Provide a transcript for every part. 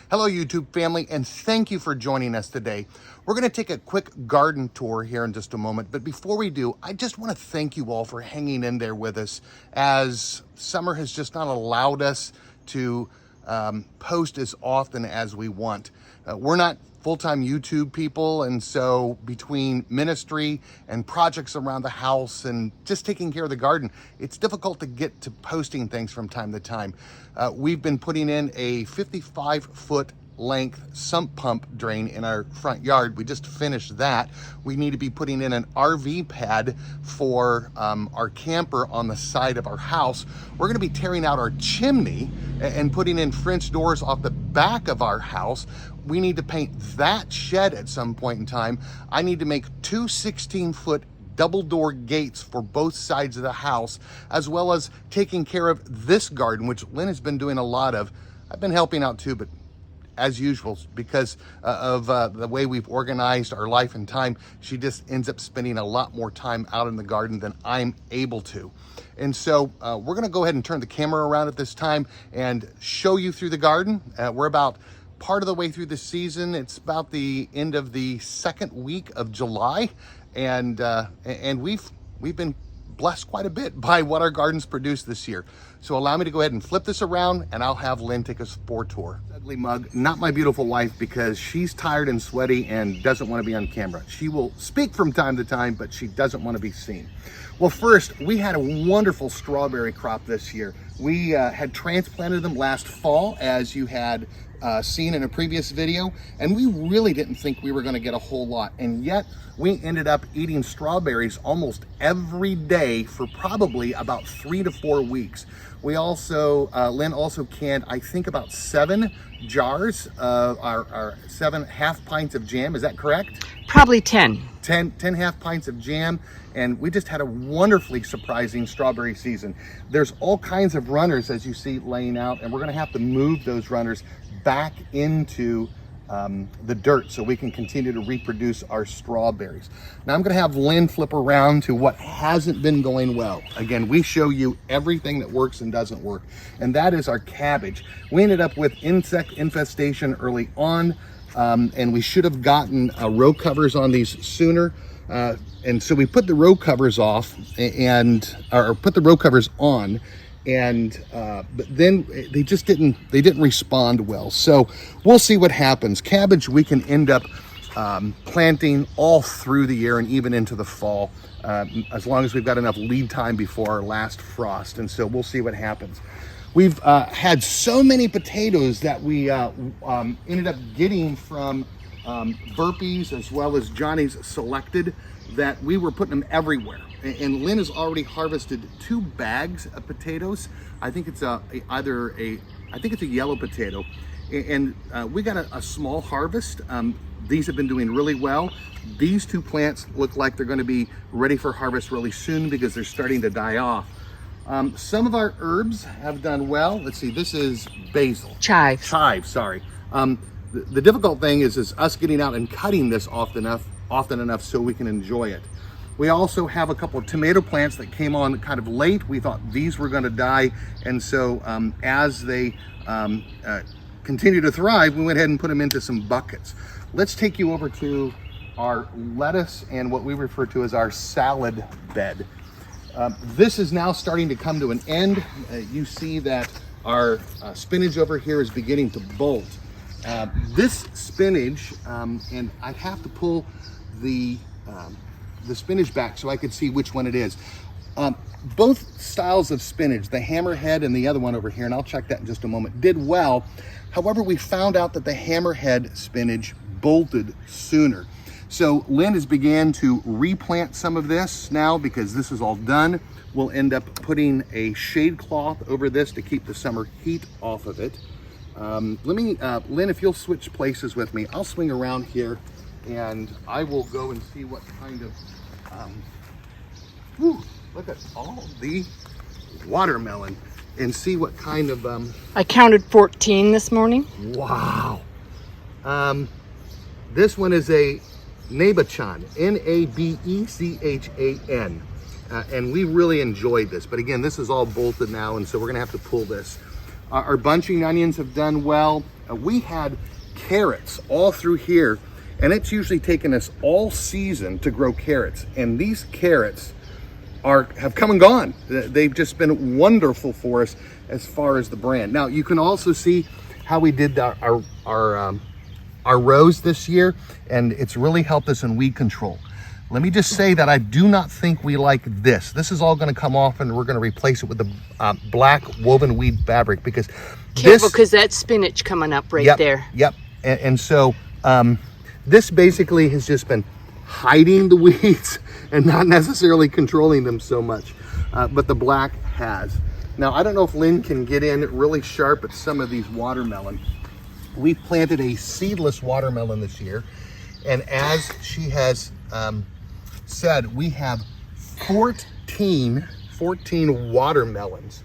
Hello, YouTube family, and thank you for joining us today. We're going to take a quick garden tour here in just a moment, but before we do, I just want to thank you all for hanging in there with us as summer has just not allowed us to post as often as we want. We're not full-time YouTube people, and so between ministry and projects around the house and just taking care of the garden, it's difficult to get to posting things from time to time. We've been putting in a 55-foot length sump pump drain in our front yard. We just finished that. We need to be putting in an RV pad for our camper on the side of our house. We're going to be tearing out our chimney and putting in French doors off the back of our house. We need to paint that shed at some point in time. I need to make two 16-foot double door gates for both sides of the house, as well as taking care of this garden, which Lynn has been doing a lot of. I've been helping out too, but as usual, because of the way we've organized our life and time, she just ends up spending a lot more time out in the garden than I'm able to. And so we're gonna go ahead and turn the camera around at this time and show you through the garden. We're about part of the way through the season. It's about the end of the second week of July, and we've been blessed quite a bit by what our gardens produced this year. So allow me to go ahead and flip this around, and I'll have Lynn take us for a tour. Ugly mug, not my beautiful wife, because she's tired and sweaty and doesn't want to be on camera. She will speak from time to time, but she doesn't want to be seen. Well, first, we had a wonderful strawberry crop this year. We had transplanted them last fall, as you had seen in a previous video, and we really didn't think we were going to get a whole lot, and yet we ended up eating strawberries almost every day for probably about 3 to 4 weeks. We also, Lynn also canned, I think, about 7 jars of our 7 half pints of jam. Is that correct? Probably 10 half pints of jam, and we just had a wonderfully surprising strawberry season. There's all kinds of runners, as you see, laying out, and we're going to have to move those runners back into the dirt so we can continue to reproduce our strawberries. Now I'm going to have Lynn flip around to what hasn't been going well. Again, we show you everything that works and doesn't work, and that is our cabbage. We ended up with insect infestation early on, and we should have gotten row covers on these sooner. And so we put the row covers off or put the row covers on, and but then they didn't respond well. So we'll see what happens. Cabbage we can end up planting all through the year and even into the fall, as long as we've got enough lead time before our last frost. And so we'll see what happens. We've had so many potatoes that we ended up getting from Burpees as well as Johnny's Selected, that we were putting them everywhere. And Lynn has already harvested 2 bags of potatoes. I think it's either a yellow potato, and we got a small harvest. These have been doing really well. These 2 plants look like they're going to be ready for harvest really soon because they're starting to die off. Some of our herbs have done well. Let's see, this is basil. Chives, sorry. The difficult thing is us getting out and cutting this often enough so we can enjoy it. We also have a couple of tomato plants that came on kind of late. We thought these were going to die, and so as they continue to thrive, we went ahead and put them into some buckets. Let's take you over to our lettuce and what we refer to as our salad bed. This is now starting to come to an end. You see that our spinach over here is beginning to bolt. This spinach, and I'd have to pull the spinach back so I could see which one it is. Both styles of spinach, the hammerhead and the other one over here, and I'll check that in just a moment, did well. However, we found out that the hammerhead spinach bolted sooner. So Lynn has began to replant some of this now because this is all done. We'll end up putting a shade cloth over this to keep the summer heat off of it. Lynn, if you'll switch places with me, I'll swing around here and I will go and see what kind of, look at all the watermelon and see what kind of, I counted 14 this morning. Wow. This one is a Nabechan, N-A-B-E-C-H-A-N. And we really enjoyed this. But again, this is all bolted now, and so we're gonna have to pull this. Our bunching onions have done well. We had carrots all through here, and it's usually taken us all season to grow carrots. And these carrots have come and gone. They've just been wonderful for us as far as the brand. Now you can also see how we did our rows this year, and it's really helped us in weed control. Let me just say that I do not think we like this. This is all going to come off, and we're going to replace it with the black woven weed fabric, because Careful, because that's spinach coming up right there. Yep. And so this basically has just been hiding the weeds and not necessarily controlling them so much, but the black has. Now, I don't know if Lynn can get in really sharp at some of these watermelon. We've planted a seedless watermelon this year, and as she has said, we have 14 watermelons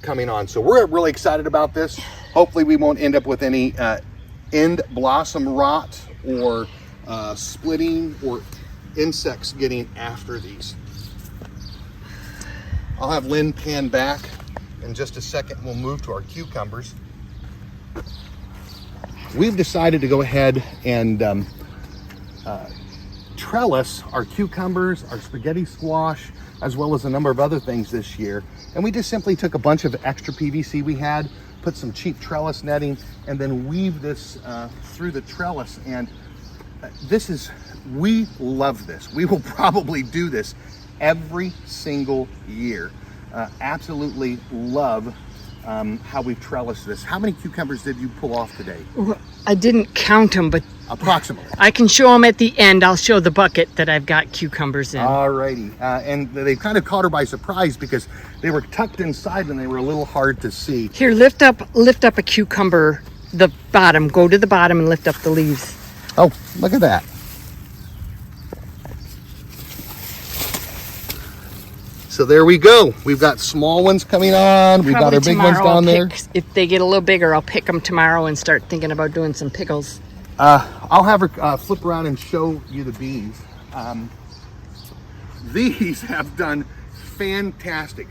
coming on. So we're really excited about this. Hopefully we won't end up with any end blossom rot or splitting or insects getting after these. I'll have Lynn pan back in just a second. We'll move to our cucumbers. We've decided to go ahead and trellis our cucumbers, our spaghetti squash, as well as a number of other things this year. And we just simply took a bunch of extra PVC we had, put some cheap trellis netting, and then weave this through the trellis. And we love this. We will probably do this every single year. Absolutely love how we've trellised this. How many cucumbers did you pull off today? I didn't count them, but approximately. I can show them at the end. I'll show the bucket that I've got cucumbers in. Alrighty, and they kind of caught her by surprise because they were tucked inside and they were a little hard to see. Here, lift up a cucumber, the bottom. Go to the bottom and lift up the leaves. Oh, look at that. So there we go. We've got small ones coming on. We've got our big ones down there. If they get a little bigger, I'll pick them tomorrow and start thinking about doing some pickles. I'll have her flip around and show you the beans. These have done fantastic.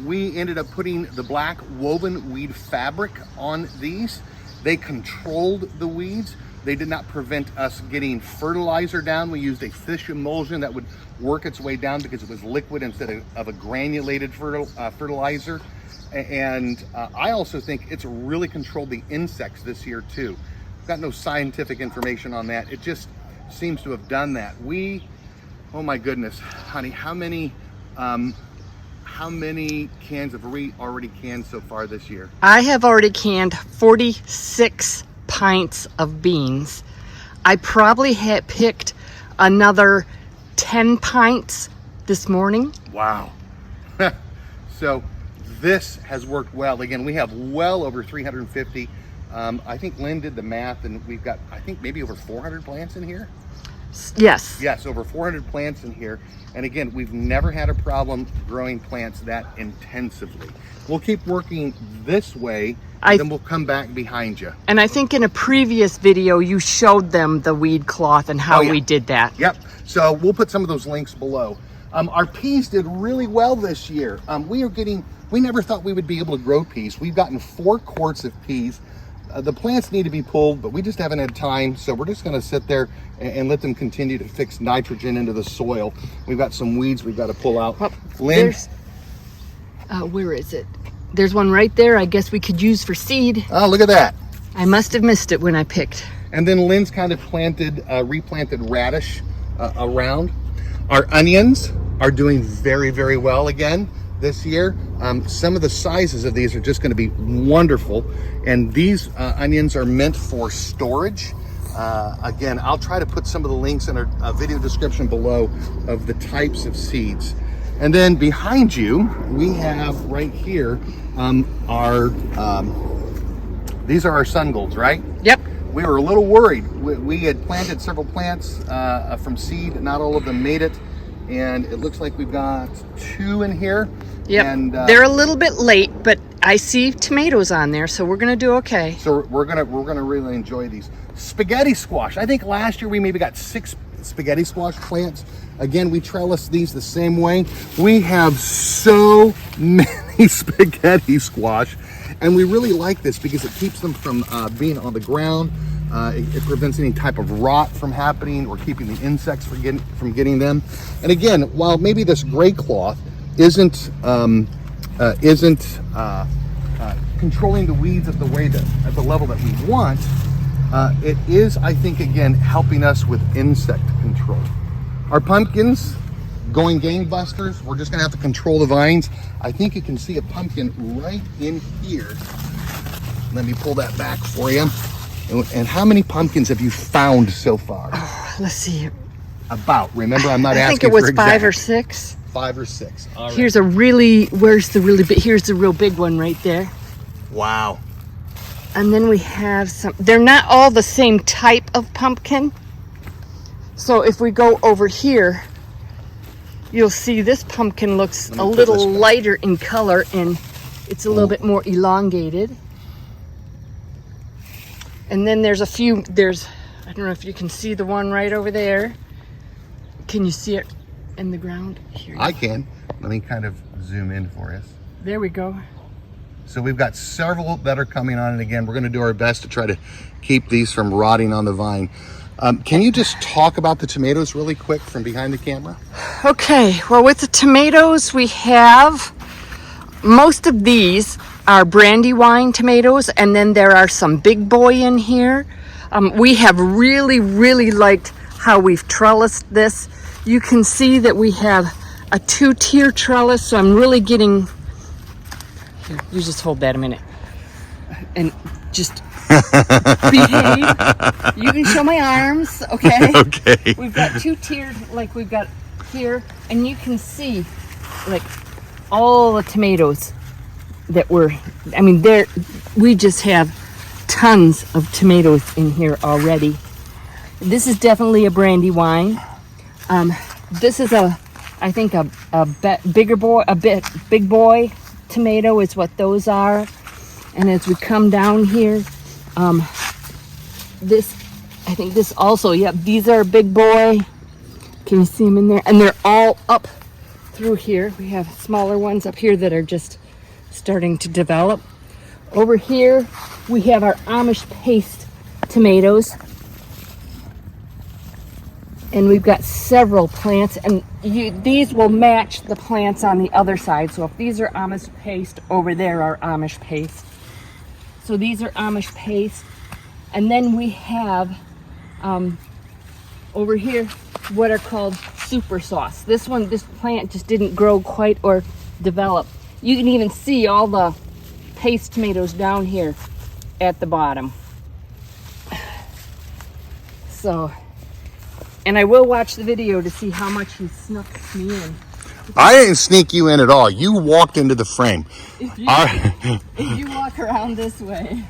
We ended up putting the black woven weed fabric on these. They controlled the weeds. They did not prevent us getting fertilizer down. We used a fish emulsion that would work its way down because it was liquid instead of a granulated fertilizer. And I also think it's really controlled the insects this year too. Got no scientific information on that. It just seems to have done that. Oh my goodness, honey, how many cans have we already canned so far this year? I have already canned 46 pints of beans. I probably had picked another 10 pints this morning. Wow. So this has worked well. Again, we have well over 350. I think Lynn did the math, and we've got, I think, maybe over 400 plants in here. Yes. Yes, over 400 plants in here. And again, we've never had a problem growing plants that intensively. We'll keep working this way, and then we'll come back behind you. And I think in a previous video, you showed them the weed cloth and how we did that. Yep. So we'll put some of those links below. Our peas did really well this year. We never thought we would be able to grow peas. We've gotten 4 quarts of peas. The plants need to be pulled, but we just haven't had time. So we're just gonna sit there and let them continue to fix nitrogen into the soil. We've got some weeds we've got to pull out. Well, Lynn? Where is it? There's one right there I guess we could use for seed. Oh, look at that. I must have missed it when I picked. And then Lynn's kind of replanted radish around. Our onions are doing very, very well again this year. Some of the sizes of these are just going to be wonderful. And these onions are meant for storage. Again, I'll try to put some of the links in our video description below of the types of seeds. And then behind you, we have right here these are our sun golds, right? Yep. We were a little worried. We had planted several plants from seed. Not all of them made it. And it looks like we've got 2 in here. Yep. And they're a little bit late, but I see tomatoes on there, so we're gonna do okay. So we're gonna really enjoy these. Spaghetti squash. I think last year we maybe got 6 spaghetti squash plants. Again, we trellis these the same way. We have so many spaghetti squash, And we really like this because it keeps them from being on the ground. It prevents any type of rot from happening or keeping the insects from getting them. And again, while maybe this gray cloth isn't controlling the weeds at the level that we want, it is, I think, again, helping us with insect control. Our pumpkins going gangbusters. We're just gonna have to control the vines. I think you can see a pumpkin right in here. Let me pull that back for you. And how many pumpkins have you found so far? Oh, let's see. About. Remember, I'm not asking. I think it was for 5 or 6. 5 or 6. All right. Here's a really, where's the really big, here's the real big one right there. Wow. And then we have some, they're not all the same type of pumpkin. So if we go over here, you'll see this pumpkin looks a little lighter in color and it's a little bit more elongated. And then there's a few, I don't know if you can see the one right over there. Can you see it in the ground? Here. I can. Let me kind of zoom in for us. There we go. So we've got several that are coming on, and again, we're gonna do our best to try to keep these from rotting on the vine. Can you just talk about the tomatoes really quick from behind the camera? Okay, well with the tomatoes we have, most of these are Brandywine tomatoes, and then there are some Big Boy in here. We have really liked how we've trellised this. You can see that we have a 2-tier trellis, so I'm really getting, here, you just hold that a minute and just behave. You can show my arms, okay? Okay. We've got 2-tiered, like we've got here, and you can see like all the tomatoes that we just have tons of tomatoes in here already. This is definitely a Brandywine. This is I think a big boy tomato is what those are. And as we come down here, I think this also, yep, these are a Big Boy. Can you see them in there? And they're all up through here. We have smaller ones up here that are just starting to develop. Over here, we have our Amish paste tomatoes. And we've got several plants, and these will match the plants on the other side. So if these are Amish paste, over there are Amish paste. So these are Amish paste. And then we have over here what are called super sauce. This plant just didn't grow quite or develop. You can even see all the paste tomatoes down here at the bottom. So, and I will watch the video to see how much he snuck me in. I didn't sneak you in at all. You walked into the frame. If you walk around this way,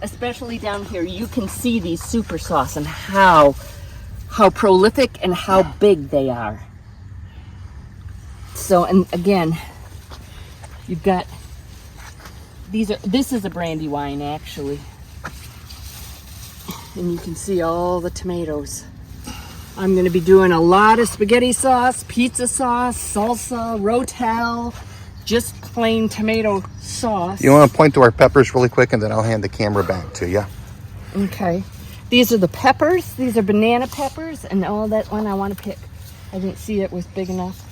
especially down here, you can see these super sauce and how prolific and how big they are. So, and again, you've got this is a Brandywine actually. And you can see all the tomatoes. I'm going to be doing a lot of spaghetti sauce, pizza sauce, salsa, rotel, just plain tomato sauce. You want to point to our peppers really quick, and then I'll hand the camera back to you. Okay. These are the peppers. These are banana peppers, and that one I want to pick. I didn't see it was big enough.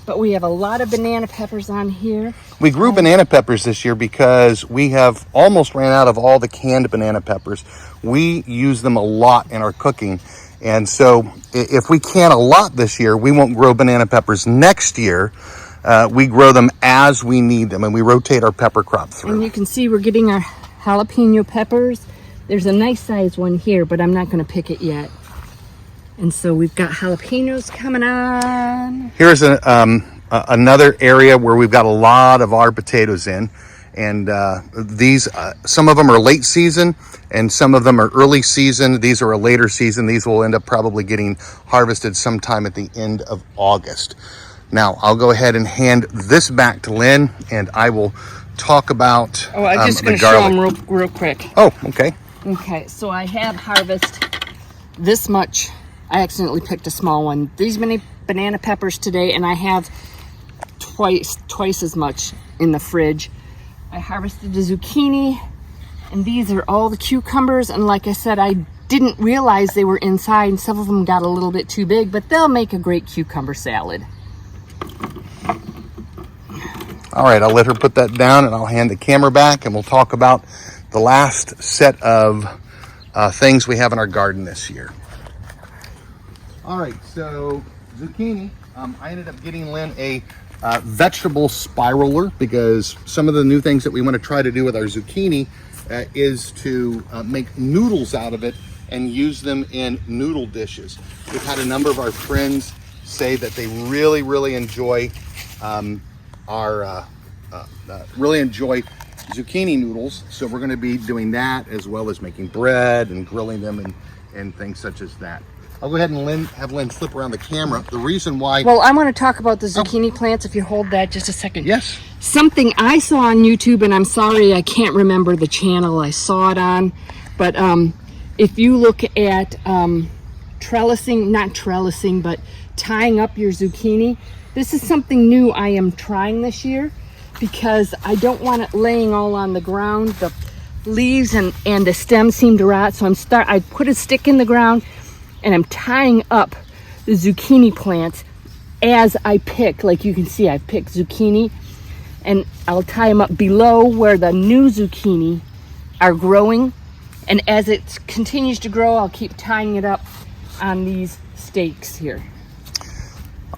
But we have a lot of banana peppers on here. We grew banana peppers this year because we have almost ran out of all the canned banana peppers. We use them a lot in our cooking. And so if we can a lot this year, we won't grow banana peppers next year. We grow them as we need them, and we rotate our pepper crop through. And you can see we're getting our jalapeno peppers. There's a nice size one here, but I'm not going to pick it yet. And so we've got jalapenos coming on. Here's another area where we've got a lot of our potatoes in. And these, some of them are late season and some of them are early season. These are a later season. These will end up probably getting harvested sometime at the end of August. Now, I'll go ahead and hand this back to Lynn, and I will talk about I'm just going to show them real quick. Oh, okay. Okay, so I have harvested this much. I accidentally picked a small one. These many banana peppers today, and I have twice as much in the fridge. I harvested the zucchini, and these are all the cucumbers, and like I said, I didn't realize they were inside, and some of them got a little bit too big, but they'll make a great cucumber salad. All right, I'll let her put that down, and I'll hand the camera back, and we'll talk about the last set of things we have in our garden this year. All right, so zucchini, I ended up getting Lynn a vegetable spiraler, because some of the new things that we want to try to do with our zucchini is to make noodles out of it and use them in noodle dishes. We've had a number of our friends say that they really enjoy zucchini noodles, so we're going to be doing that, as well as making bread and grilling them and things such as that. I'll go ahead and have Lynn flip around the camera. The reason why... Well, I want to talk about the zucchini plants, if you hold that just a second. Yes. Something I saw on YouTube, and I'm sorry I can't remember the channel I saw it on, but if you look at trellising, not trellising, but tying up your zucchini, this is something new I am trying this year, because I don't want it laying all on the ground. The leaves and the stems seem to rot, so I put a stick in the ground, and I'm tying up the zucchini plants as I pick. Like you can see, I picked zucchini, and I'll tie them up below where the new zucchini are growing. And as it continues to grow, I'll keep tying it up on these stakes here.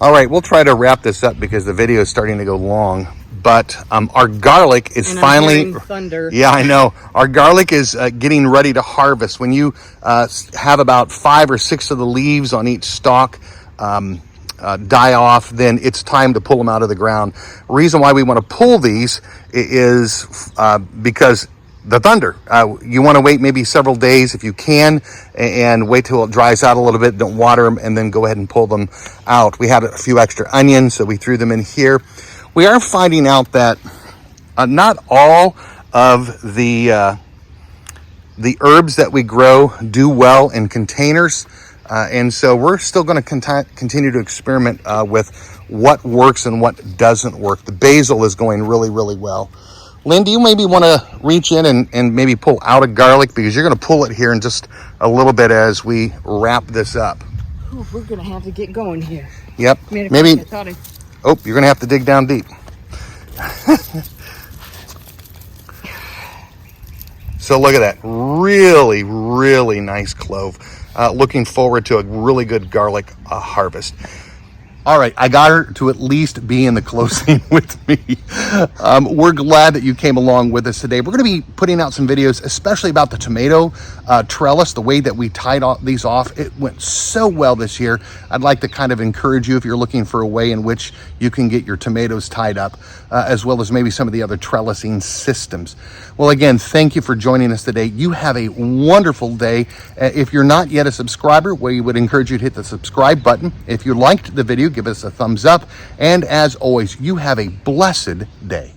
All right, we'll try to wrap this up because the video is starting to go long. But our garlic is finally... thunder. Yeah, I know. Our garlic is getting ready to harvest. When you have about 5 or 6 of the leaves on each stalk die off, then it's time to pull them out of the ground. The reason why we want to pull these is because the thunder. You want to wait maybe several days if you can, and wait till it dries out a little bit. Don't water them, and then go ahead and pull them out. We had a few extra onions, so we threw them in here. We are finding out that not all of the herbs that we grow do well in containers, and so we're still going to continue to experiment with what works and what doesn't work. The basil is going really well. Lynn, do you maybe want to reach in and maybe pull out a garlic, because you're going to pull it here in just a little bit as we wrap this up. Ooh, we're going to have to get going here. Yep. Maybe. Oh, you're going to have to dig down deep. So look at that. Really nice clove. Looking forward to a really good garlic harvest. All right, I got her to at least be in the closing with me. We're glad that you came along with us today. We're going to be putting out some videos, especially about the tomato trellis, the way that we tied these off. It went so well this year. I'd like to kind of encourage you, if you're looking for a way in which you can get your tomatoes tied up, as well as maybe some of the other trellising systems. Well, again, thank you for joining us today. You have a wonderful day. If you're not yet a subscriber, we would encourage you to hit the subscribe button. If you liked the video, give us a thumbs up. And as always, you have a blessed day.